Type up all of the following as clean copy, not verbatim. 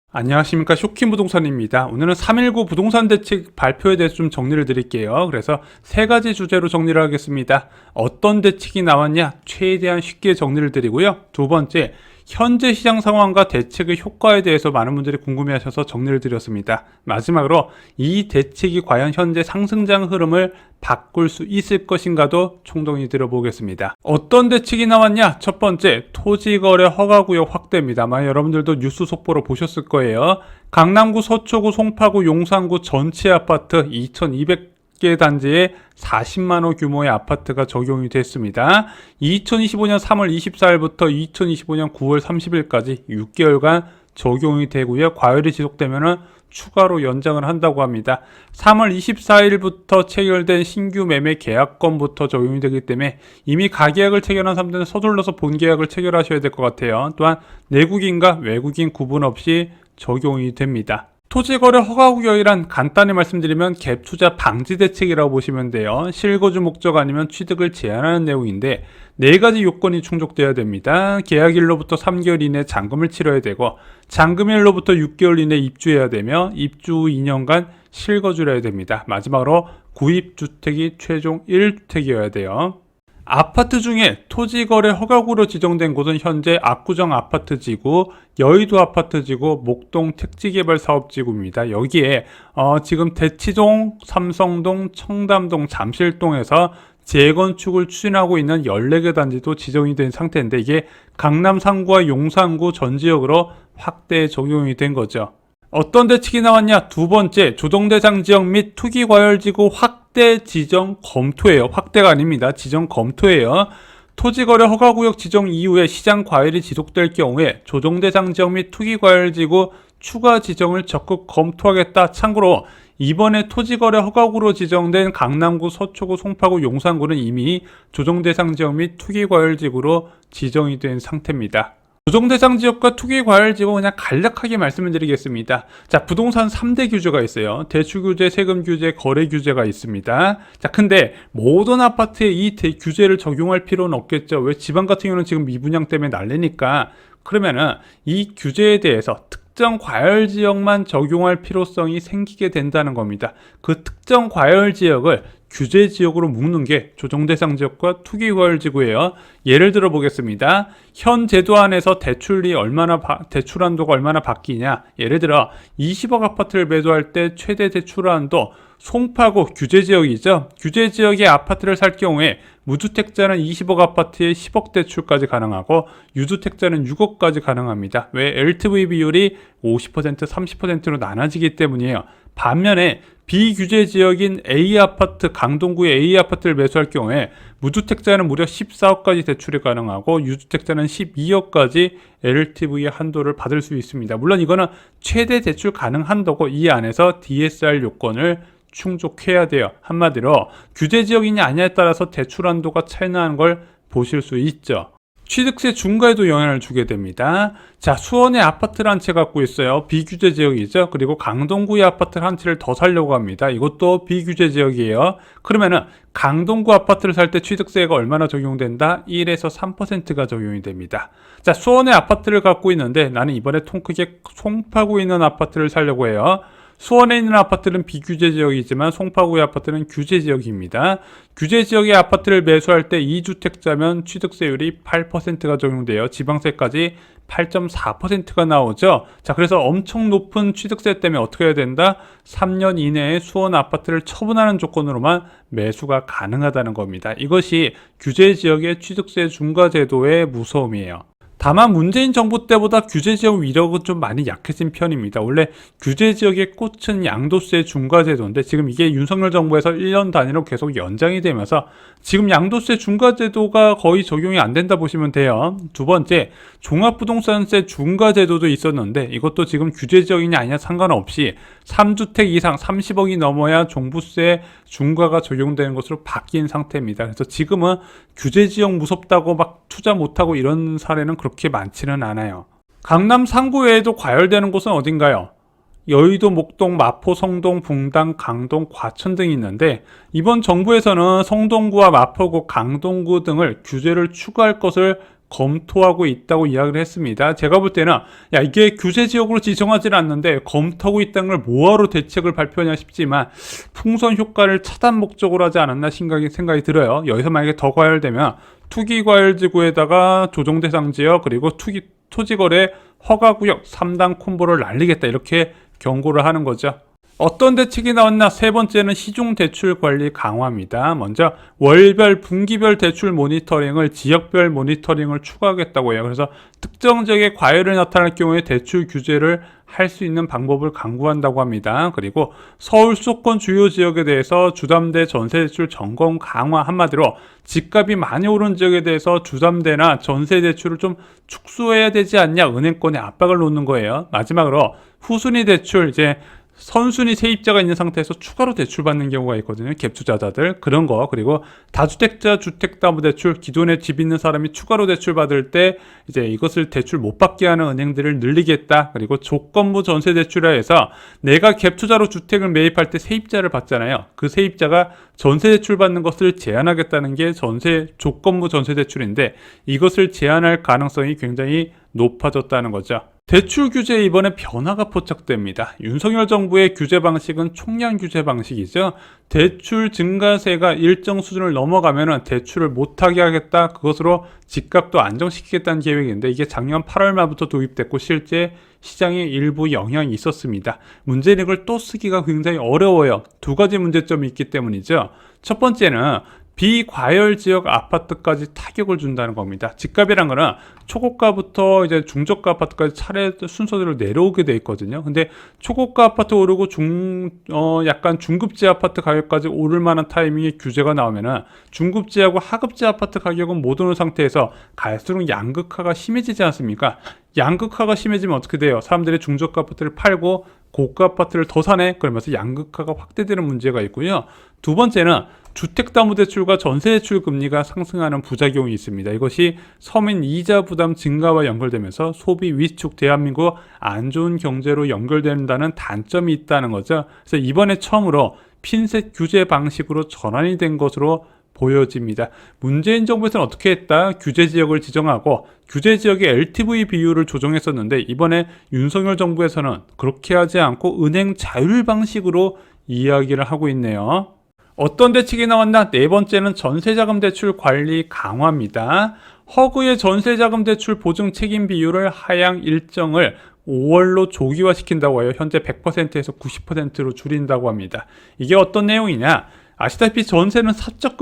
안녕하십니까, 쇼킹부동산입니다. 오늘은 3.19 부동산 대책 발표에 대해서 좀 정리를 드릴게요. 그래서 세 가지 주제로 정리를 하겠습니다. 어떤 대책이 나왔냐, 최대한 쉽게 정리를 드리고요. 두 번째, 현재 시장 상황과 대책의 효과에 대해서 많은 분들이 궁금해하셔서 정리를 드렸습니다. 마지막으로 이 대책이 과연 현재 상승장 흐름을 바꿀 수 있을 것인가도 총동이 들어보겠습니다. 어떤 대책이 나왔냐? 첫 번째, 토지거래 허가구역 확대입니다. 아마 여러분들도 뉴스 속보로 보셨을 거예요. 강남구, 서초구, 송파구, 용산구 전체 아파트 2200개 단지에 40만호 규모의 아파트가 적용이 됐습니다. 2025년 3월 24일부터 2025년 9월 30일까지 6개월간 적용이 되고요. 과열이 지속되면은 추가로 연장을 한다고 합니다. 3월 24일부터 체결된 신규 매매 계약건부터 적용이 되기 때문에 이미 가계약을 체결한 사람들은 서둘러서 본계약을 체결하셔야 될 것 같아요. 또한 내국인과 외국인 구분 없이 적용이 됩니다. 토지거래 허가구역이란 간단히 말씀드리면 갭투자 방지 대책이라고 보시면 돼요. 실거주 목적 아니면 취득을 제한하는 내용인데 네 가지 요건이 충족돼야 됩니다. 계약일로부터 3개월 이내 잔금을 치러야 되고, 잔금일로부터 6개월 이내 입주해야 되며, 입주 후 2년간 실거주를 해야 됩니다. 마지막으로 구입주택이 최종 1주택이어야 돼요. 아파트 중에 토지거래 허가구로 지정된 곳은 현재 압구정 아파트지구, 여의도 아파트지구, 목동 택지개발사업지구입니다. 여기에 지금 대치동, 삼성동, 청담동, 잠실동에서 재건축을 추진하고 있는 14개 단지도 지정이 된 상태인데, 이게 강남 상구와 용산구 전 지역으로 확대 적용이 된 거죠. 어떤 대책이 나왔냐? 두 번째, 조정대상 지역 및 투기과열지구 확대 지정 검토예요. 확대가 아닙니다. 지정 검토예요. 토지거래 허가구역 지정 이후에 시장 과열이 지속될 경우에 조정대상 지역 및 투기과열지구 추가 지정을 적극 검토하겠다. 참고로 이번에 토지거래 허가구로 지정된 강남구, 서초구, 송파구, 용산구는 이미 조정대상 지역 및 투기과열지구로 지정이 된 상태입니다. 조정대상 지역과 투기과열지구 그냥 간략하게 말씀을 드리겠습니다. 자, 부동산 3대 규제가 있어요. 대출규제, 세금규제, 거래규제가 있습니다. 자, 근데 모든 아파트에 이 규제를 적용할 필요는 없겠죠. 왜? 지방 같은 경우는 지금 미분양 때문에 난리니까. 그러면은 이 규제에 대해서 특정 과열 지역만 적용할 필요성이 생기게 된다는 겁니다. 그 특정 과열 지역을 규제 지역으로 묶는 게 조정대상 지역과 투기과열 지구예요. 예를 들어 보겠습니다. 현 제도 안에서 대출 한도가 얼마나 바뀌냐. 예를 들어 20억 아파트를 매도할 때 최대 대출 한도, 송파구 규제 지역이죠. 규제 지역의 아파트를 살 경우에 무주택자는 20억 아파트에 10억 대출까지 가능하고 유주택자는 6억까지 가능합니다. 왜? LTV 비율이 50%, 30%로 나눠지기 때문이에요. 반면에 비규제 지역인 A아파트, 강동구의 A아파트를 매수할 경우에 무주택자는 무려 14억까지 대출이 가능하고 유주택자는 12억까지 LTV 한도를 받을 수 있습니다. 물론 이거는 최대 대출 가능 한도고 이 안에서 DSR 요건을 충족해야 돼요. 한마디로 규제 지역이냐 아니냐에 따라서 대출 한도가 차이나는 걸 보실 수 있죠. 취득세 중과에도 영향을 주게 됩니다. 자, 수원에 아파트를 한 채 갖고 있어요. 비규제 지역이죠. 그리고 강동구의 아파트를 한 채를 더 살려고 합니다. 이것도 비규제 지역이에요. 그러면은 강동구 아파트를 살 때 취득세가 얼마나 적용된다? 1에서 3%가 적용이 됩니다. 자, 수원에 아파트를 갖고 있는데 나는 이번에 통 크게 송파구에 있는 아파트를 살려고 해요. 수원에 있는 아파트는 비규제 지역이지만 송파구의 아파트는 규제 지역입니다. 규제 지역의 아파트를 매수할 때 2주택자면 취득세율이 8%가 적용돼요. 지방세까지 8.4%가 나오죠. 자, 그래서 엄청 높은 취득세 때문에 어떻게 해야 된다? 3년 이내에 수원 아파트를 처분하는 조건으로만 매수가 가능하다는 겁니다. 이것이 규제 지역의 취득세 중과 제도의 무서움이에요. 다만 문재인 정부 때보다 규제지역 위력은 좀 많이 약해진 편입니다. 원래 규제지역의 꽃은 양도세 중과제도인데 지금 이게 윤석열 정부에서 1년 단위로 계속 연장이 되면서 지금 양도세 중과제도가 거의 적용이 안 된다 보시면 돼요. 두 번째, 종합부동산세 중과제도도 있었는데 이것도 지금 규제지역이냐 아니냐 상관없이 3주택 이상 30억이 넘어야 종부세 중과가 적용되는 것으로 바뀐 상태입니다. 그래서 지금은 규제지역 무섭다고 막 투자 못하고 이런 사례는 그렇게 많지는 않아요. 강남 상구 외에도 과열되는 곳은 어딘가요? 여의도, 목동, 마포, 성동, 분당, 강동, 과천 등이 있는데 이번 정부에서는 성동구와 마포구, 강동구 등을 규제를 추가할 것을 검토하고 있다고 이야기를 했습니다. 제가 볼 때는 야 이게 규제 지역으로 지정하지 않는데 검토하고 있다는 걸 뭐하러 대책을 발표하냐 싶지만 풍선 효과를 차단 목적으로 하지 않았나 생각이 들어요. 여기서 만약에 더 과열되면 투기과열지구에다가 조정대상 지역 그리고 토지거래 허가구역 3단 콤보를 날리겠다 이렇게 경고를 하는 거죠. 어떤 대책이 나왔나? 세 번째는 시중 대출 관리 강화입니다. 먼저 월별, 분기별 대출 모니터링을 지역별 모니터링을 추가하겠다고 해요. 그래서 특정 지역에 과열이 나타날 경우에 대출 규제를 할 수 있는 방법을 강구한다고 합니다. 그리고 서울 수도권 주요 지역에 대해서 주담대 전세대출 점검 강화, 한마디로 집값이 많이 오른 지역에 대해서 주담대나 전세대출을 좀 축소해야 되지 않냐, 은행권에 압박을 놓는 거예요. 마지막으로 후순위 대출, 이제 선순위 세입자가 있는 상태에서 추가로 대출받는 경우가 있거든요. 갭투자자들 그런 거. 그리고 다주택자 주택담보대출, 기존에 집 있는 사람이 추가로 대출받을 때 이제 이것을 대출 못 받게 하는 은행들을 늘리겠다. 그리고 조건부 전세대출에 해서 내가 갭투자로 주택을 매입할 때 세입자를 받잖아요. 그 세입자가 전세대출 받는 것을 제한하겠다는 게 조건부 전세대출인데 이것을 제한할 가능성이 굉장히 높아졌다는 거죠. 대출 규제에 이번에 변화가 포착됩니다. 윤석열 정부의 규제 방식은 총량 규제 방식이죠. 대출 증가세가 일정 수준을 넘어가면 대출을 못하게 하겠다. 그것으로 집값도 안정시키겠다는 계획인데 이게 작년 8월 말부터 도입됐고 실제 시장에 일부 영향이 있었습니다. 문제는 이걸 또 쓰기가 굉장히 어려워요. 두 가지 문제점이 있기 때문이죠. 첫 번째는 비과열 지역 아파트까지 타격을 준다는 겁니다. 집값이란 거는 초고가부터 이제 중저가 아파트까지 차례 순서대로 내려오게 돼 있거든요. 근데 초고가 아파트 오르고 약간 중급지 아파트 가격까지 오를 만한 타이밍에 규제가 나오면은 중급지하고 하급지 아파트 가격은 못 오는 상태에서 갈수록 양극화가 심해지지 않습니까? 양극화가 심해지면 어떻게 돼요? 사람들이 중저가 아파트를 팔고 고가 아파트를 더 사네? 그러면서 양극화가 확대되는 문제가 있고요. 두 번째는 주택담보대출과 전세대출 금리가 상승하는 부작용이 있습니다. 이것이 서민 이자 부담 증가와 연결되면서 소비 위축, 대한민국 안 좋은 경제로 연결된다는 단점이 있다는 거죠. 그래서 이번에 처음으로 핀셋 규제 방식으로 전환이 된 것으로 보여집니다. 문재인 정부에서는 어떻게 했다? 규제 지역을 지정하고 규제 지역의 LTV 비율을 조정했었는데 이번에 윤석열 정부에서는 그렇게 하지 않고 은행 자율 방식으로 이야기를 하고 있네요. 어떤 대책이 나왔나? 네 번째는 전세자금 대출 관리 강화입니다. 허그의 전세자금 대출 보증 책임 비율을 하향 일정을 5월로 조기화시킨다고 해요. 현재 100%에서 90%로 줄인다고 합니다. 이게 어떤 내용이냐? 아시다시피 전세는 사적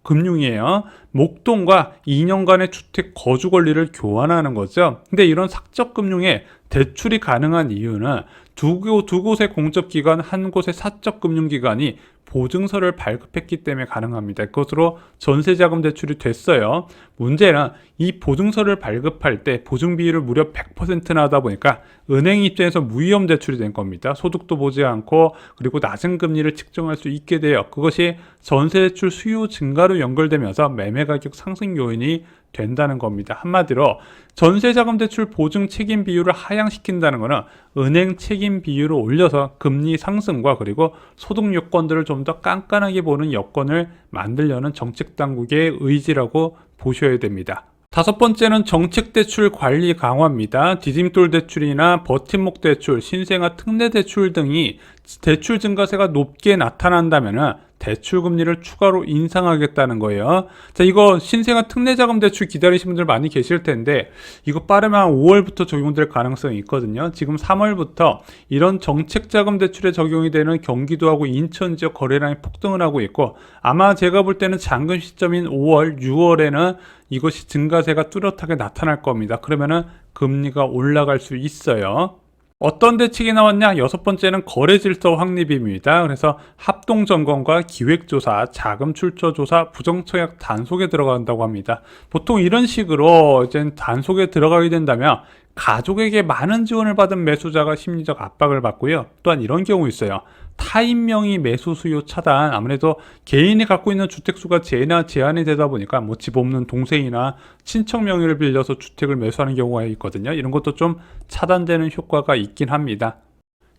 금융이에요. 목돈과 2년간의 주택 거주 권리를 교환하는 거죠. 근데 이런 사적 금융에 대출이 가능한 이유는 두 곳의 공적기관, 한 곳의 사적 금융기관이 보증서를 발급했기 때문에 가능합니다. 그것으로 전세자금 대출이 됐어요. 문제는 이 보증서를 발급할 때 보증 비율을 무려 100%나 하다 보니까 은행 입장에서 무위험 대출이 된 겁니다. 소득도 보지 않고 그리고 낮은 금리를 측정할 수 있게 돼요. 그것이 전세대출 수요 증가로 연결되면서 매매 가격 상승 요인이 된다는 겁니다. 한마디로 전세자금 대출 보증 책임 비율을 하향시킨다는 것은 은행 책임 비율을 올려서 금리 상승과 그리고 소득 요건들을 좀 더 깐깐하게 보는 여건을 만들려는 정책 당국의 의지라고 보셔야 됩니다. 다섯 번째는 정책대출 관리 강화입니다. 디딤돌 대출이나 버팀목 대출, 신생아 특례 대출 등이 대출 증가세가 높게 나타난다면 대출 금리를 추가로 인상하겠다는 거예요. 자, 이거 신생아 특례자금 대출 기다리시는 분들 많이 계실 텐데 이거 빠르면 5월부터 적용될 가능성이 있거든요. 지금 3월부터 이런 정책자금 대출에 적용이 되는 경기도하고 인천 지역 거래량이 폭등을 하고 있고 아마 제가 볼 때는 잠금 시점인 5월, 6월에는 이것이 증가세가 뚜렷하게 나타날 겁니다. 그러면은 금리가 올라갈 수 있어요. 어떤 대책이 나왔냐? 여섯 번째는 거래질서 확립입니다. 그래서 합동점검과 기획조사, 자금출처조사, 부정청약 단속에 들어간다고 합니다. 보통 이런 식으로 이제 단속에 들어가게 된다면 가족에게 많은 지원을 받은 매수자가 심리적 압박을 받고요. 또한 이런 경우 있어요. 타인 명의 매수 수요 차단, 아무래도 개인이 갖고 있는 주택수가 제한이 되다 보니까 뭐 집 없는 동생이나 친척 명의를 빌려서 주택을 매수하는 경우가 있거든요. 이런 것도 좀 차단되는 효과가 있긴 합니다.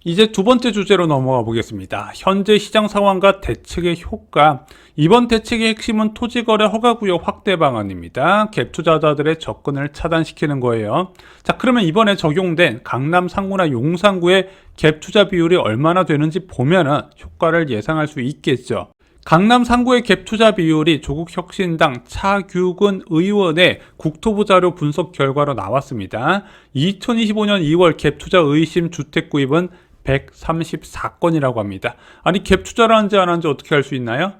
이제 두 번째 주제로 넘어가 보겠습니다. 현재 시장 상황과 대책의 효과. 이번 대책의 핵심은 토지거래 허가구역 확대 방안입니다. 갭 투자자들의 접근을 차단시키는 거예요. 자, 그러면 이번에 적용된 강남 상구나 용산구의 갭 투자 비율이 얼마나 되는지 보면은 효과를 예상할 수 있겠죠. 강남 상구의 갭 투자 비율이 조국혁신당 차규근 의원의 국토부 자료 분석 결과로 나왔습니다. 2025년 2월 갭 투자 의심 주택 구입은 134건이라고 합니다. 아니, 갭 투자를 하는지 안 하는지 어떻게 알 수 있나요?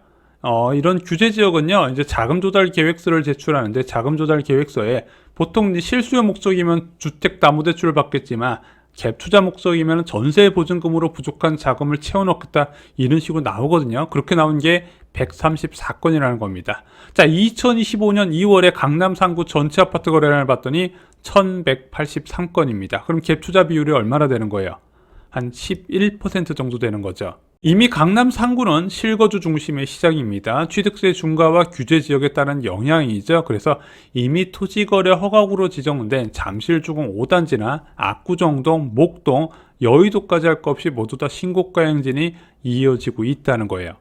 이런 규제 지역은요, 이제 자금 조달 계획서를 제출하는데, 자금 조달 계획서에 보통 실수요 목적이면 주택 담보대출을 받겠지만 갭 투자 목적이면 전세 보증금으로 부족한 자금을 채워넣겠다, 이런 식으로 나오거든요. 그렇게 나온 게 134건이라는 겁니다. 자, 2025년 2월에 강남 상구 전체 아파트 거래량을 봤더니 1183건입니다. 그럼 갭 투자 비율이 얼마나 되는 거예요? 한 11% 정도 되는 거죠. 이미 강남 상구는 실거주 중심의 시장입니다. 취득세 중과와 규제 지역에 따른 영향이죠. 그래서 이미 토지거래 허가구로 지정된 잠실주공 5단지나 압구정동, 목동, 여의도까지 할 것 없이 모두 다 신고가 행진이 이어지고 있다는 거예요.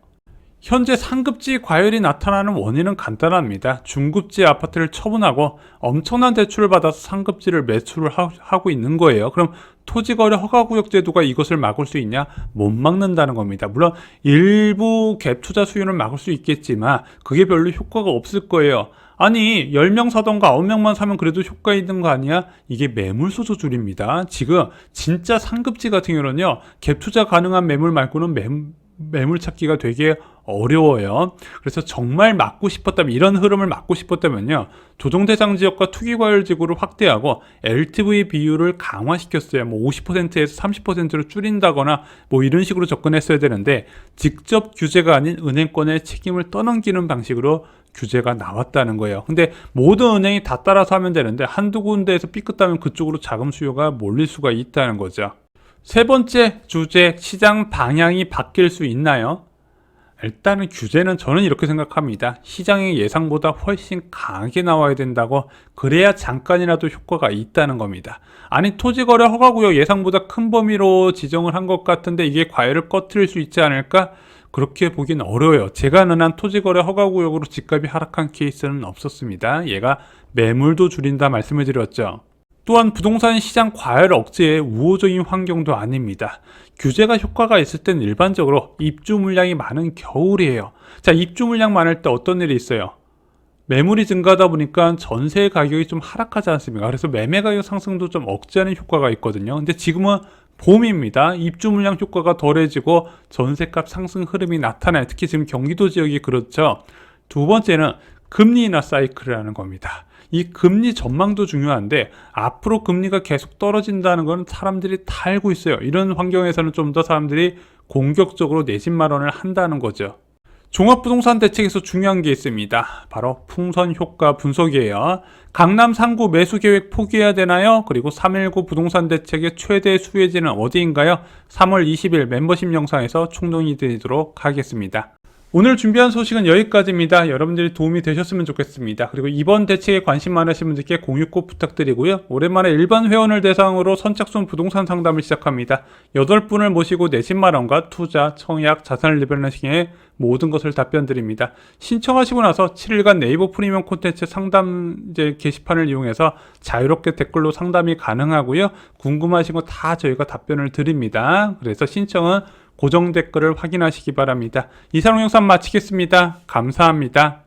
현재 상급지 과열이 나타나는 원인은 간단합니다. 중급지 아파트를 처분하고 엄청난 대출을 받아서 상급지를 매수를 하고 있는 거예요. 그럼 토지거래 허가구역 제도가 이것을 막을 수 있냐? 못 막는다는 겁니다. 물론 일부 갭 투자 수요는 막을 수 있겠지만 그게 별로 효과가 없을 거예요. 아니, 10명 사던가 9명만 사면 그래도 효과 있는 거 아니야? 이게 매물수 조절입니다. 지금 진짜 상급지 같은 경우는요, 갭 투자 가능한 매물 말고는 매물 찾기가 되게 어려워요. 그래서 정말 막고 싶었다면, 이런 흐름을 막고 싶었다면요, 조정대상 지역과 투기과열 지구를 확대하고 LTV 비율을 강화시켰어요. 뭐 50%에서 30%로 줄인다거나 뭐 이런 식으로 접근했어야 되는데, 직접 규제가 아닌 은행권의 책임을 떠넘기는 방식으로 규제가 나왔다는 거예요. 근데 모든 은행이 다 따라서 하면 되는데 한두 군데에서 삐끗하면 그쪽으로 자금 수요가 몰릴 수가 있다는 거죠. 세 번째 주제, 시장 방향이 바뀔 수 있나요? 일단은 규제는 저는 이렇게 생각합니다. 시장의 예상보다 훨씬 강하게 나와야 된다고, 그래야 잠깐이라도 효과가 있다는 겁니다. 아니, 토지거래 허가구역 예상보다 큰 범위로 지정을 한 것 같은데 이게 과열을 꺼트릴 수 있지 않을까? 그렇게 보긴 어려워요. 제가 아는 한 토지거래 허가구역으로 집값이 하락한 케이스는 없었습니다. 얘가 매물도 줄인다 말씀을 드렸죠. 또한 부동산 시장 과열 억제의 우호적인 환경도 아닙니다. 규제가 효과가 있을 땐 일반적으로 입주 물량이 많은 겨울이에요. 자, 입주 물량 많을 때 어떤 일이 있어요? 매물이 증가하다 보니까 전세 가격이 좀 하락하지 않습니까? 그래서 매매 가격 상승도 좀 억제하는 효과가 있거든요. 근데 지금은 봄입니다. 입주 물량 효과가 덜해지고 전세값 상승 흐름이 나타나요. 특히 지금 경기도 지역이 그렇죠. 두 번째는 금리 인하 사이클이라는 겁니다. 이 금리 전망도 중요한데 앞으로 금리가 계속 떨어진다는 건 사람들이 다 알고 있어요. 이런 환경에서는 좀 더 사람들이 공격적으로 내 집 마련을 한다는 거죠. 종합부동산 대책에서 중요한 게 있습니다. 바로 풍선 효과 분석이에요. 강남 상구 매수 계획 포기해야 되나요? 그리고 3.19 부동산 대책의 최대 수혜지는 어디인가요? 3월 20일 멤버십 영상에서 총동이 드리도록 하겠습니다. 오늘 준비한 소식은 여기까지입니다. 여러분들이 도움이 되셨으면 좋겠습니다. 그리고 이번 대책에 관심 많으신 분들께 공유 꼭 부탁드리고요. 오랜만에 일반 회원을 대상으로 선착순 부동산 상담을 시작합니다. 8분을 모시고 내 집 마련과 투자, 청약, 자산 리밸런싱에 모든 것을 답변 드립니다. 신청하시고 나서 7일간 네이버 프리미엄 콘텐츠 상담 게시판을 이용해서 자유롭게 댓글로 상담이 가능하고요. 궁금하신 거 다 저희가 답변을 드립니다. 그래서 신청은 고정 댓글을 확인하시기 바랍니다. 이상 영상 마치겠습니다. 감사합니다.